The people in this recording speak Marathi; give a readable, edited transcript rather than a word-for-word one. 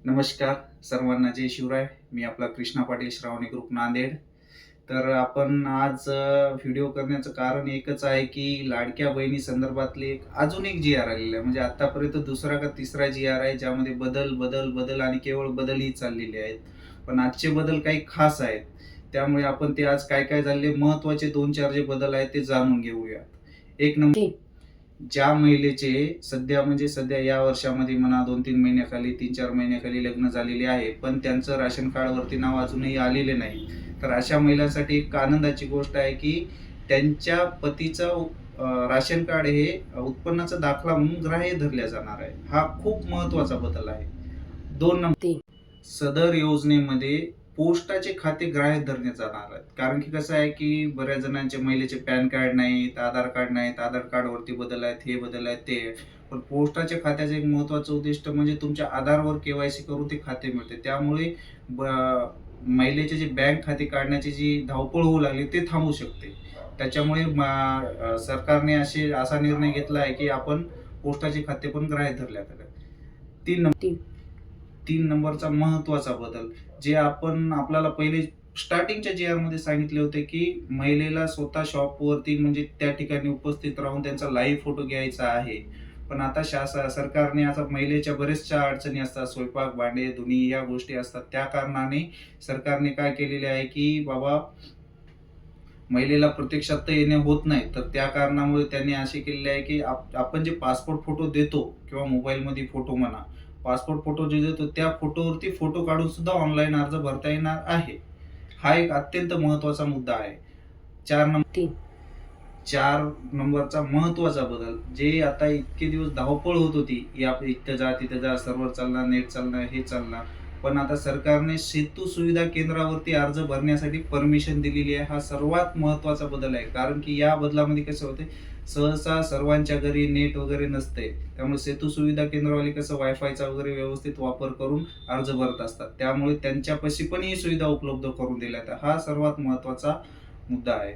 नमस्कार सर्वांना, जय शिवराय. मी आपला कृष्णा पाटील, श्रावणी ग्रुप, नांदेड. तर आपण आज व्हिडिओ करण्याचं कारण एकच आहे की लाडक्या बहिणी संदर्भातले अजून एक जी-आर आलेला आहे. म्हणजे आतापर्यंत दुसरा का तिसरा जी-आर आहे, ज्यामध्ये बदल बदल बदल आणि केवळ बदलही चाललेले आहेत. पण आजचे बदल काही खास आहेत. त्यामुळे आपण ते आज काय काय झाले महत्त्वाचे 2-4 जे बदल आहेत ते जाणून घेऊया. एक नंबर, ज्या महिलेचे सध्या या वर्षामध्ये म्हणा 2-3 महिन्याखाली, 3-4 महिन्याखाली लग्न झालेले आहे, पण त्यांचं राशन कार्डवरती नाव अजूनही आलेले नाही. तर अशा महिलांसाठी एक आनंदाची गोष्ट आहे की त्यांच्या पतीचं राशन कार्ड हे उत्पन्नाचा दाखला म्हणून ग्राह्य धरल्या जाणार आहे. हा खूप महत्त्वाचा बदल आहे. 2 नंबर, सदर योजनेमध्ये पोस्टाचे खाते ग्राह्य धरण्यात जाणार आहेत. कारण की कसं आहे की बऱ्याच जणांचे महिलेचे पॅन कार्ड नाहीत, आधार कार्ड नाहीत, आधार कार्डवरती बदल आहेत, हे बदल आहेत, ते. पण पोस्टाच्या खात्याचं एक महत्त्वाचं उद्दिष्ट म्हणजे तुमच्या आधारवर केवायसी करून ते खाते मिळते. त्यामुळे महिलेचे जे बँक खाते काढण्याची जी धावपळ होऊ लागली ते थांबू शकते. त्याच्यामुळे सरकारने असा निर्णय घेतला आहे की आपण पोस्टाचे खाते पण ग्राह्य धरल्या जातात. 3 नंबरचा महत्त्वाचा बदल, जे आपण आपल्याला पहिले स्टार्टिंगच्या जी-आर मध्ये सांगितले होते की महिलेला स्वतः शॉपवरती म्हणजे त्या ठिकाणी उपस्थित राहून त्यांचा लाईव्ह फोटो घ्यायचा आहे. पण आता सरकारने आता महिलेच्या बऱ्याचशा अडचणी असतात, स्वयंपाक, भांडे, धुणी या गोष्टी असतात. त्या कारणाने सरकारने काय केलेले आहे की बाबा महिलेला प्रत्यक्षात तर येणे होत नाही, तर त्या कारणामुळे त्यांनी असे केलेले आहे की आपण जे पासपोर्ट फोटो देतो किंवा मोबाईलमध्ये फोटो म्हणा, पासपोर्ट फोटो जे देतो त्या फोटोवरती फोटो काढून सुद्धा ऑनलाईन अर्ज भरता येणार आहे. हा एक अत्यंत महत्त्वाचा मुद्दा आहे. 4 नंबरचा महत्त्वाचा बदल, जे आता इतके दिवस धावपळ होत होती, इथं जा, तिथं जा, सर्व्हर चालणार, नेट चालणार, हे चालणार. पण आता सरकारने सेतू सुविधा केंद्रावरती अर्ज भरण्यासाठी परमिशन दिलेली आहे. हा सर्वात महत्त्वाचा बदल आहे. कारण की या बदलामध्ये कसं होते, सहसा सर्वांच्या घरी नेट वगैरे नसते. त्यामुळे सेतू सुविधा केंद्रवाले कसं वायफायचा वगैरे व्यवस्थित वापर करून अर्ज भरत असतात. त्यामुळे त्यांच्यापाशी पण ही सुविधा उपलब्ध करून दिल्यात. हा सर्वात महत्त्वाचा मुद्दा आहे.